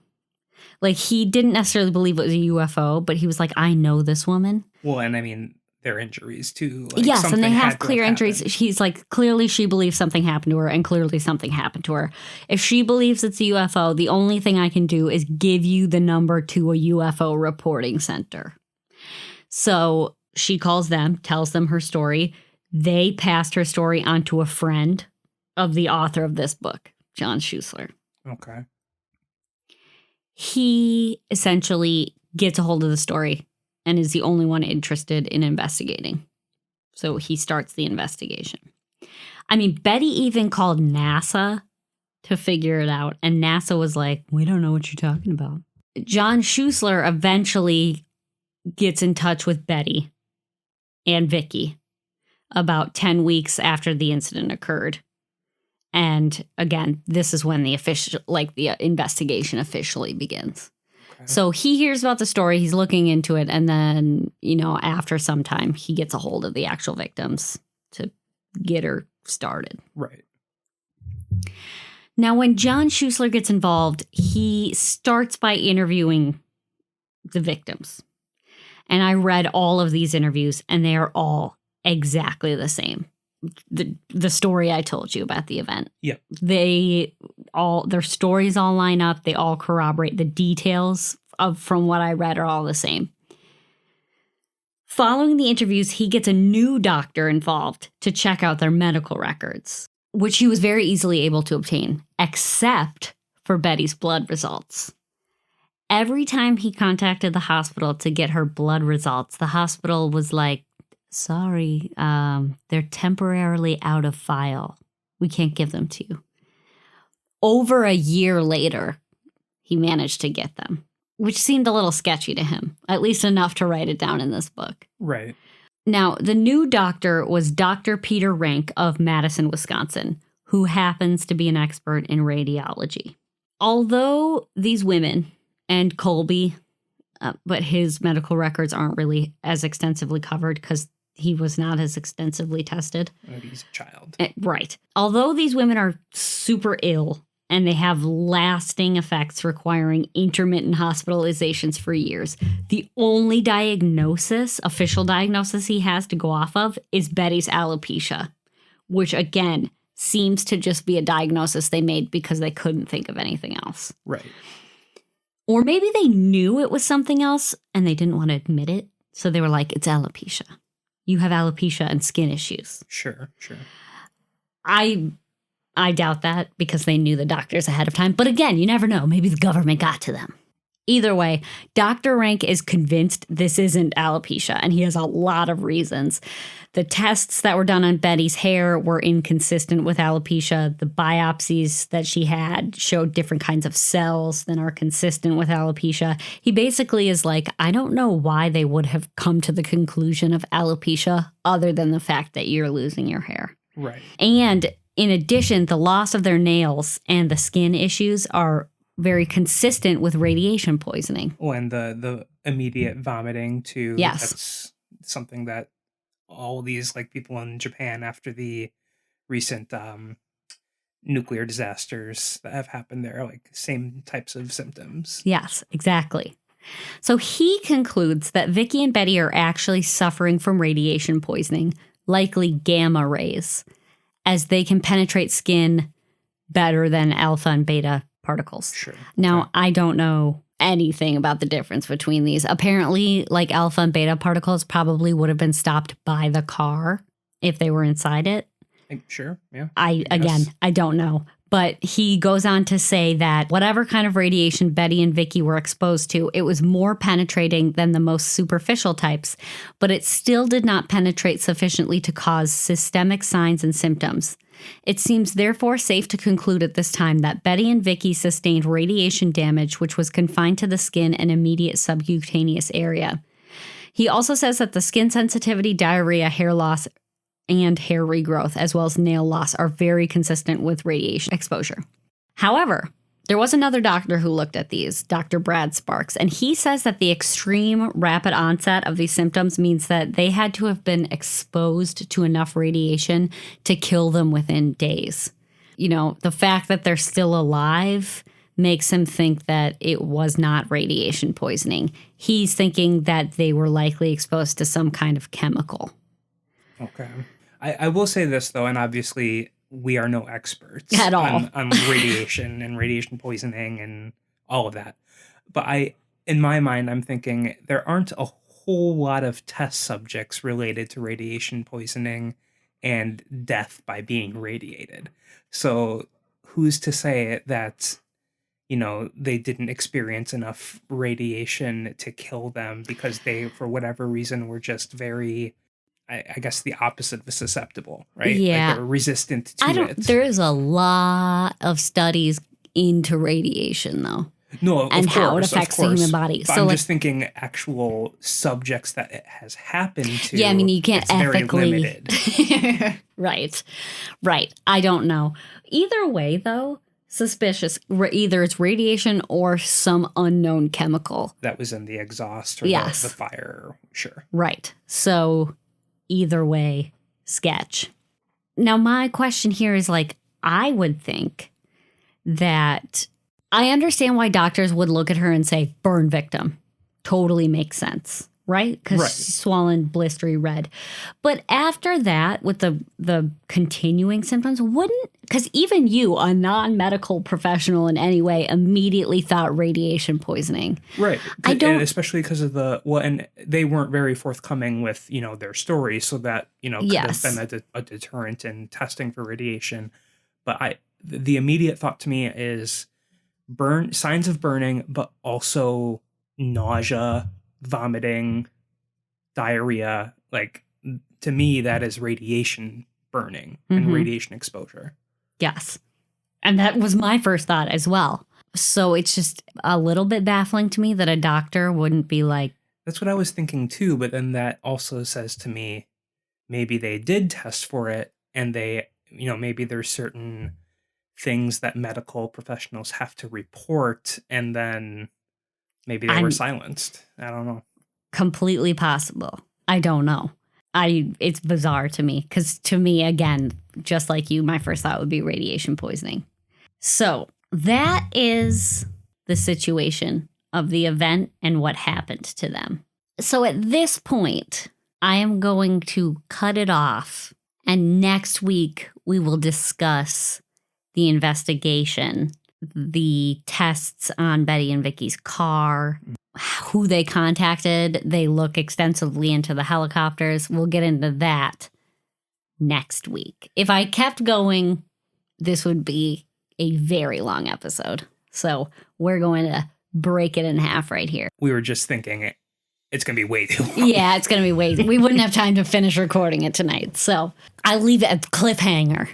He didn't necessarily believe it was a UFO, but he was like, I know this woman. Well, and I mean, their injuries too. Yes, and they have clear injuries. He's like, clearly she believes something happened to her, and clearly something happened to her. If she believes it's a UFO, the only thing I can do is give you the number to a UFO reporting center. So she calls them, tells them her story. They passed her story on to a friend of the author of this book, John Schuessler. Okay. He essentially gets a hold of the story and is the only one interested in investigating. So he starts the investigation. I mean, Betty even called NASA to figure it out, and NASA was like, we don't know what you're talking about. John Schuessler eventually gets in touch with Betty and Vicky about 10 weeks after the incident occurred. And again, this is when the investigation officially begins. Okay. So he hears about the story, he's looking into it, and then, after some time, he gets a hold of the actual victims to get her started. Right. Now, when John Schuessler gets involved, he starts by interviewing the victims. And I read all of these interviews, and they are all exactly the same. The story I told you about the event. Yep. Their stories all line up. They all corroborate. The details from what I read are all the same. Following the interviews, he gets a new doctor involved to check out their medical records, which he was very easily able to obtain, except for Betty's blood results. Every time he contacted the hospital to get her blood results, the hospital was like, sorry, they're temporarily out of file. We can't give them to you. Over a year later, he managed to get them, which seemed a little sketchy to him, at least enough to write it down in this book. Right. Now, the new doctor was Dr. Peter Rank of Madison, Wisconsin, who happens to be an expert in radiology. Although these women and Colby, but his medical records aren't really as extensively covered because he was not as extensively tested. He's a child. Right. Although these women are super ill and they have lasting effects requiring intermittent hospitalizations for years, the only official diagnosis he has to go off of is Betty's alopecia, which again seems to just be a diagnosis they made because they couldn't think of anything else. Right. Or maybe they knew it was something else and they didn't want to admit it. So they were like, it's alopecia. You have alopecia and skin issues. Sure. I doubt that because they knew the doctors ahead of time. But again, you never know. Maybe the government got to them. Either way, Dr. Rank is convinced this isn't alopecia, and he has a lot of reasons. The tests that were done on Betty's hair were inconsistent with alopecia. The biopsies that she had showed different kinds of cells than are consistent with alopecia. He basically is like, I don't know why they would have come to the conclusion of alopecia other than the fact that you're losing your hair. Right. And in addition, the loss of their nails and the skin issues are very consistent with radiation poisoning. Oh, and the immediate vomiting too. Yes. That's something that all these people in Japan after the recent nuclear disasters that have happened there, same types of symptoms. Yes, exactly. So he concludes that Vicky and Betty are actually suffering from radiation poisoning, likely gamma rays, as they can penetrate skin better than alpha and beta particles. Sure. Now, okay. I don't know anything about the difference between these. Apparently, alpha and beta particles probably would have been stopped by the car if they were inside it. Sure, yeah. I don't know. But he goes on to say that whatever kind of radiation Betty and Vicky were exposed to, it was more penetrating than the most superficial types, but it still did not penetrate sufficiently to cause systemic signs and symptoms. It seems therefore safe to conclude at this time that Betty and Vicky sustained radiation damage which was confined to the skin and immediate subcutaneous area. He also says that the skin sensitivity, diarrhea, hair loss, and hair regrowth, as well as nail loss, are very consistent with radiation exposure. However, there was another doctor who looked at these, Dr. Brad Sparks, and he says that the extreme rapid onset of these symptoms means that they had to have been exposed to enough radiation to kill them within days. You know, the fact that they're still alive makes him think that it was not radiation poisoning. He's thinking that they were likely exposed to some kind of chemical. Okay. I will say this, though, and obviously we are no experts at all on radiation and radiation poisoning and all of that. But in my mind, I'm thinking there aren't a whole lot of test subjects related to radiation poisoning and death by being radiated. So who's to say that, you know, they didn't experience enough radiation to kill them because they, for whatever reason, were just very... I guess the opposite of susceptible, right? Yeah. Like they're resistant to it. There is a lot of studies into radiation, though. No, of and course, how it affects the human body. But so I'm just thinking actual subjects that it has happened to. Yeah, I mean, you can't it's ethically. Very limited. Right. I don't know. Either way, though, suspicious. Either it's radiation or some unknown chemical that was in the exhaust or yes. the fire. Sure. Right. So either way, sketch. Now, my question here is like, I would think that I understand why doctors would look at her and say, burn victim. Totally makes sense, right? Because she's swollen, blistery red. But after that, with the continuing symptoms, wouldn't, because even you, a non-medical professional in any way, immediately thought radiation poisoning. Right. And especially because of and they weren't very forthcoming with, you know, their story. So that, you know, could have been a deterrent in testing for radiation. But the immediate thought to me is signs of burning, but also nausea, vomiting, diarrhea. Like, to me, that is radiation burning and radiation exposure. Yes. And that was my first thought as well. So it's just a little bit baffling to me that a doctor wouldn't be like... That's what I was thinking too, but then that also says to me, maybe they did test for it and they, you know, maybe there's certain things that medical professionals have to report and then maybe they were silenced. I don't know. Completely possible. I don't know. It's bizarre to me because to me, again, just like you, my first thought would be radiation poisoning. So that is the situation of the event and what happened to them. So at this point, I am going to cut it off. And next week, we will discuss the investigation, the tests on Betty and Vicky's car, who they contacted. They look extensively into the helicopters. We'll get into that next week. If I kept going, this would be a very long episode. So we're going to break it in half right here. We were just thinking it's going to be way too long. Yeah, it's going to be we wouldn't have time to finish recording it tonight. So I'll leave it at cliffhanger.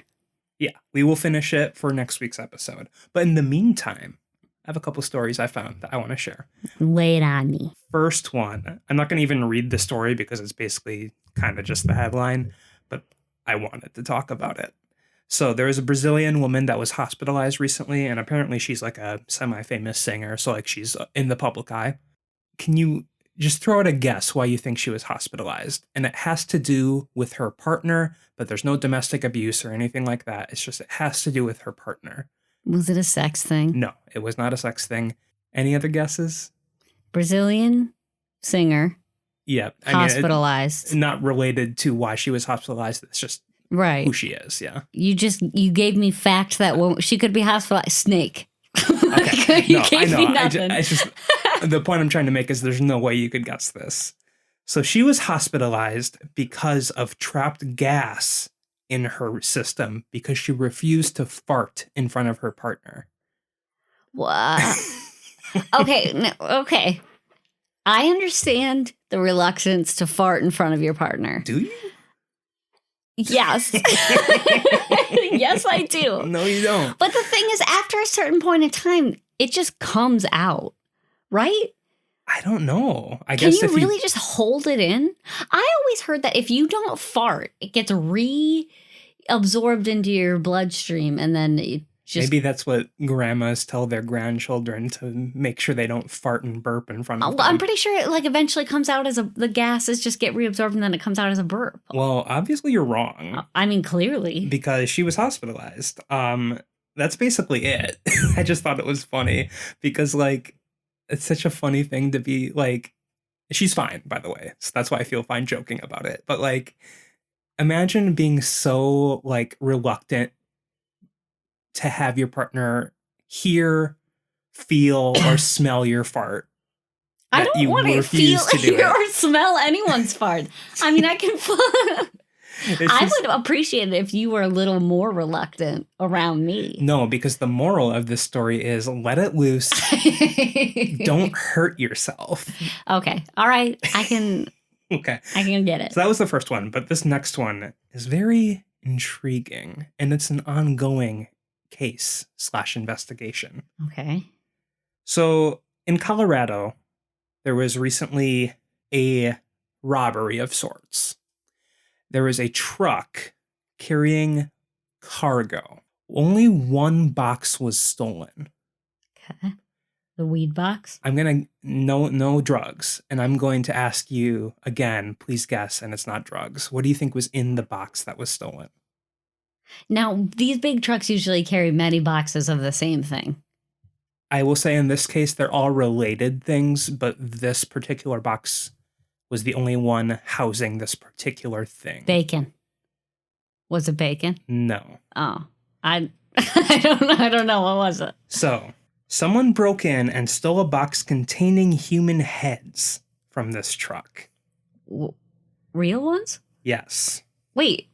Yeah, we will finish it for next week's episode. But in the meantime, I have a couple stories I found that I want to share. Lay it on me. First one, I'm not going to even read the story because it's basically kind of just the headline, but I wanted to talk about it. So there was a Brazilian woman that was hospitalized recently, and apparently she's like a semi-famous singer, so like she's in the public eye. Can you just throw out a guess why you think she was hospitalized? And it has to do with her partner, but there's no domestic abuse or anything like that. It's just it has to do with her partner. Was it a sex thing? No, it was not a sex thing. Any other guesses? Brazilian singer. Yeah. Hospitalized. I mean, not related to why she was hospitalized. It's just who she is. Yeah. You gave me facts that she could be hospitalized. Snake. Okay. You no, gave I know. me nothing. I just the point I'm trying to make is there's no way you could guess this. So she was hospitalized because of trapped gas in her system because she refused to fart in front of her partner. What? Okay. I understand the reluctance to fart in front of your partner. Do you? Yes. Yes, I do. No, you don't. But the thing is, after a certain point in time, it just comes out, right? I don't know. I Can guess you if really just hold it in? I always heard that if you don't fart, it gets reabsorbed into your bloodstream, and then it just... Maybe that's what grandmas tell their grandchildren to make sure they don't fart and burp in front of them. I'm pretty sure it like eventually comes out as the gases just get reabsorbed and then it comes out as a burp. Well, obviously you're wrong. I mean, clearly. Because she was hospitalized. That's basically it. I just thought it was funny because like it's such a funny thing to be like, she's fine, by the way. So that's why I feel fine joking about it. But like, imagine being so like reluctant to have your partner hear, feel, or smell your fart. I don't want to feel or smell anyone's fart. I mean, I can... I would appreciate it if you were a little more reluctant around me. No, because the moral of this story is let it loose. Don't hurt yourself. Okay. All right. I can... Okay. I can get it. So that was the first one. But this next one is very intriguing. And it's an ongoing case/investigation. Okay. So in Colorado, there was recently a robbery of sorts. There was a truck carrying cargo. Only one box was stolen. Okay. The weed box? I'm going to, no drugs. And I'm going to ask you again, please guess, and it's not drugs. What do you think was in the box that was stolen? Now, these big trucks usually carry many boxes of the same thing. I will say in this case, they're all related things, but this particular box was the only one housing this particular thing. Bacon. Was it bacon? No. Oh, I don't know. What was it? So, someone broke in and stole a box containing human heads from this truck. Real ones? Yes. Wait.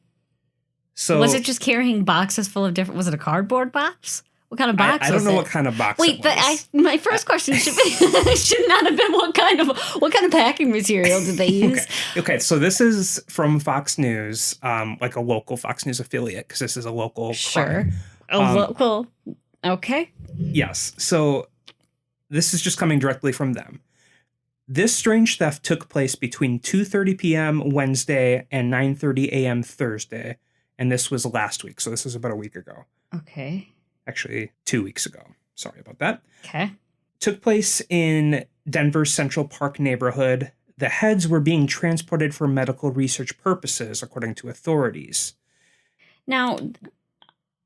So was it just carrying boxes full of different... Was it a cardboard box? What kind of box was it? I don't know what kind of box it was. My first question should not have been what kind of packing material did they use? Okay, so this is from Fox News, like a local Fox News affiliate, because this is a local crime. Local. Okay. Yes. So this is just coming directly from them. This strange theft took place between 2:30 p.m. Wednesday and 9:30 a.m. Thursday, and this was last week. So this is about a week ago. Okay. Actually, 2 weeks ago. Sorry about that. Okay. Took place in Denver's Central Park neighborhood. The heads were being transported for medical research purposes, according to authorities. Now,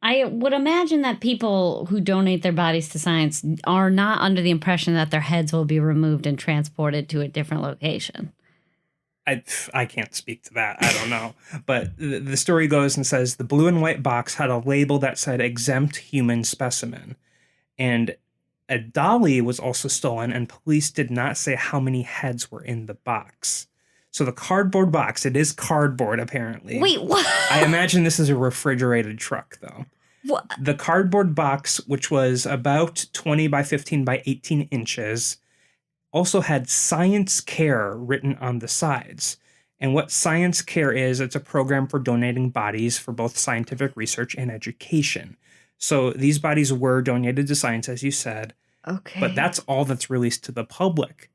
I would imagine that people who donate their bodies to science are not under the impression that their heads will be removed and transported to a different location. I can't speak to that. I don't know. But the story goes and says the blue and white box had a label that said exempt human specimen. And a dolly was also stolen, and police did not say how many heads were in the box. So the cardboard box, it is cardboard apparently. Wait, what? I imagine this is a refrigerated truck though. What? The cardboard box, which was about 20 by 15 by 18 inches, also had Science Care written on the sides. And what Science Care is, it's a program for donating bodies for both scientific research and education. So these bodies were donated to science, as you said. Okay. But that's all that's released to the public.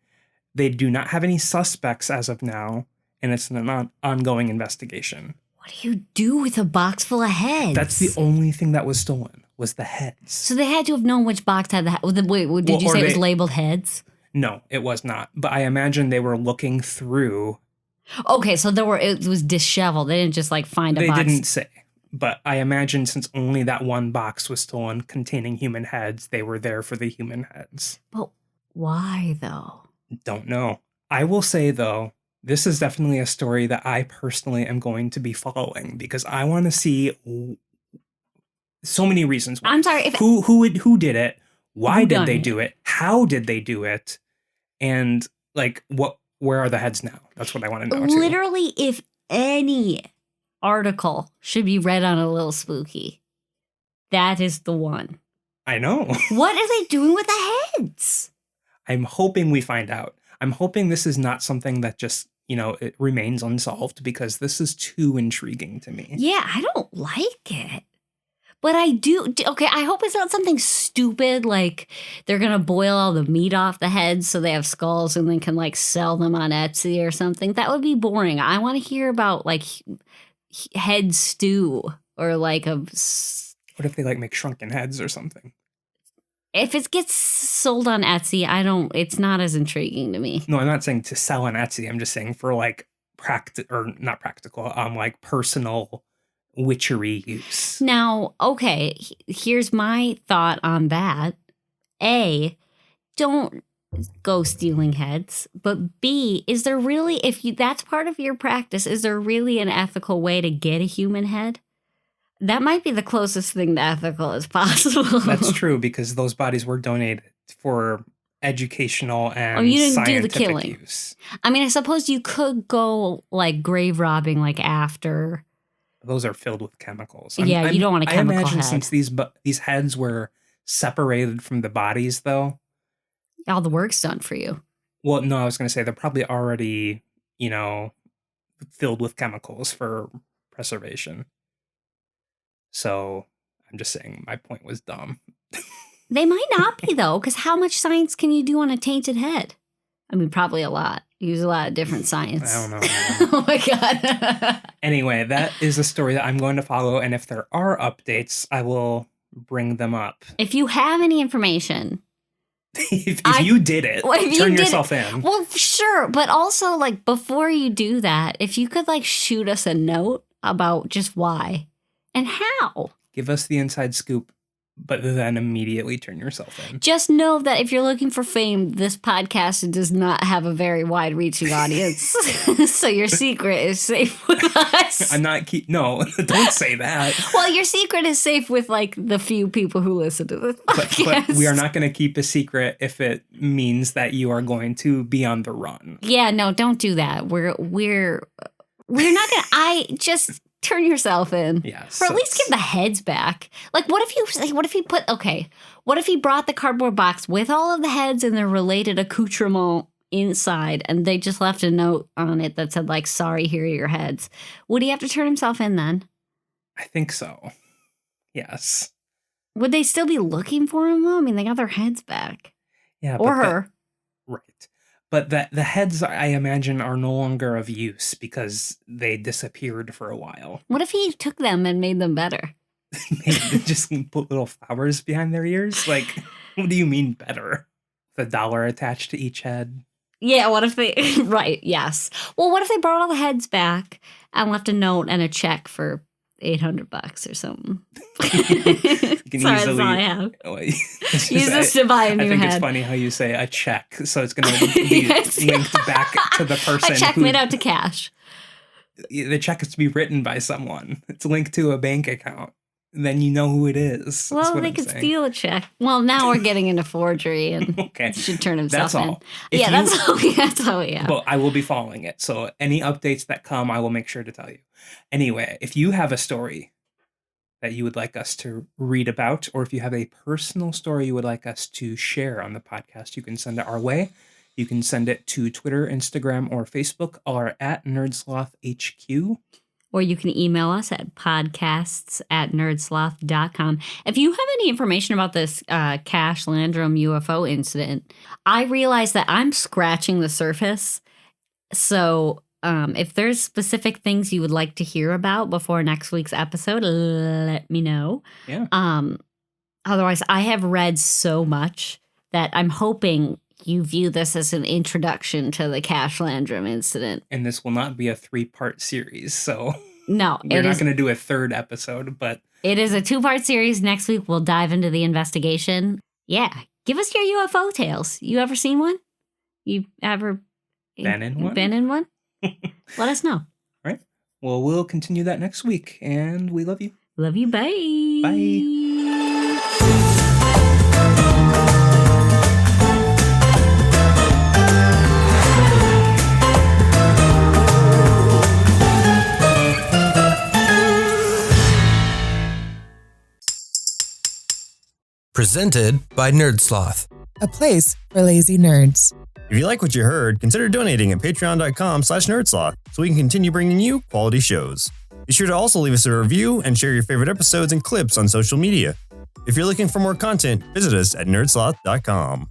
They do not have any suspects as of now, and it's an ongoing investigation. What do you do with a box full of heads? That's the only thing that was stolen, was the heads. So they had to have known which box had the head. Wait, did you say it was labeled heads? No, it was not. But I imagine they were looking through. Okay, so it was disheveled. They didn't just like find a box. They didn't say. But I imagine since only that one box was stolen containing human heads, they were there for the human heads. But why though? Don't know. I will say though, this is definitely a story that I personally am going to be following because I want to see so many reasons. I'm sorry. Who did it? Why did they do it? How did they do it? And like, where are the heads now? That's what I want to know. Literally, if any article should be read on A Lil Spooky. That is the one. I know. What are they doing with the heads? I'm hoping we find out. I'm hoping this is not something that just, it remains unsolved, because this is too intriguing to me. Yeah, I don't like it. But I do. Okay, I hope it's not something stupid like they're going to boil all the meat off the heads so they have skulls and then can like sell them on Etsy or something. That would be boring. I want to hear about like head stew or like a... What if they like make shrunken heads or something? If it gets sold on Etsy, it's not as intriguing to me. No, I'm not saying to sell on Etsy. I'm just saying for like not practical, like personal witchery use. Now, okay, here's my thought on that. A, don't go stealing heads. But B, is there really, that's part of your practice, is there really an ethical way to get a human head? That might be the closest thing to ethical as possible. That's true, because those bodies were donated for educational and you didn't scientific do the killing. use. I mean, I suppose you could go like grave robbing like after. Those are filled with chemicals. You don't want a chemical I imagine head. Since these heads were separated from the bodies, though. All the work's done for you. Well, no, I was going to say they're probably already, filled with chemicals for preservation. So I'm just saying my point was dumb. They might not be, though, because how much science can you do on a tainted head? I mean, probably a lot. Use a lot of different science. I don't know. Oh, my God. Anyway, that is a story that I'm going to follow. And if there are updates, I will bring them up. If you have any information. if you did it, turn yourself in. Well, sure. But also, like, before you do that, if you could, like, shoot us a note about just why. And how? Give us the inside scoop, but then immediately turn yourself in. Just know that if you're looking for fame, this podcast does not have a very wide-reaching audience. So your secret is safe with us. No, don't say that. Well, your secret is safe with, like, the few people who listen to this podcast. But we are not going to keep a secret if it means that you are going to be on the run. Yeah, no, don't do that. We're not going to... Turn yourself in. Yes. Or at least give the heads back. Like, what if he brought the cardboard box with all of the heads and their related accoutrement inside, and they just left a note on it that said, like, sorry, here are your heads. Would he have to turn himself in then? I think so. Yes. Would they still be looking for him, though? I mean, they got their heads back. Yeah. Or her. Right. But the heads, I imagine, are no longer of use because they disappeared for a while. What if he took them and made them better? Just put little flowers behind their ears? Like, what do you mean better? The dollar attached to each head? Yeah, what if they... Right, yes. Well, what if they brought all the heads back and left a note and a check for $800 or something? Sorry, that's all I have. Use this to buy a new head. I think it's funny how you say a check, so it's going to be linked back to the person. A check made out to cash. The check has to be written by someone. It's linked to a bank account. Then you know who it is. Well, they could steal a check. Well, now we're getting into forgery and okay. Should turn himself in. That's all we have. Well, I will be following it. So any updates that come, I will make sure to tell you. Anyway, if you have a story that you would like us to read about, or if you have a personal story you would like us to share on the podcast, you can send it our way. You can send it to Twitter, Instagram, or Facebook, or at NerdSlothHQ. Or you can email us at podcasts@nerdsloth.com. If you have any information about this Cash-Landrum UFO incident, I realize that I'm scratching the surface. So if there's specific things you would like to hear about before next week's episode, let me know. Yeah. Otherwise, I have read so much that I'm hoping you view this as an introduction to the Cash-Landrum incident. And this will not be a 3-part series, so no, we're not going to do a third episode, but it is a 2-part series. Next week, we'll dive into the investigation. Yeah, give us your UFO tales. You ever seen one? You ever been in one? Been in one? Let us know. All right. Well, we'll continue that next week, and we love you. Love you. Bye. Bye. Presented by NerdSloth. A place for lazy nerds. If you like what you heard, consider donating at patreon.com/nerdsloth so we can continue bringing you quality shows. Be sure to also leave us a review and share your favorite episodes and clips on social media. If you're looking for more content, visit us at nerdsloth.com.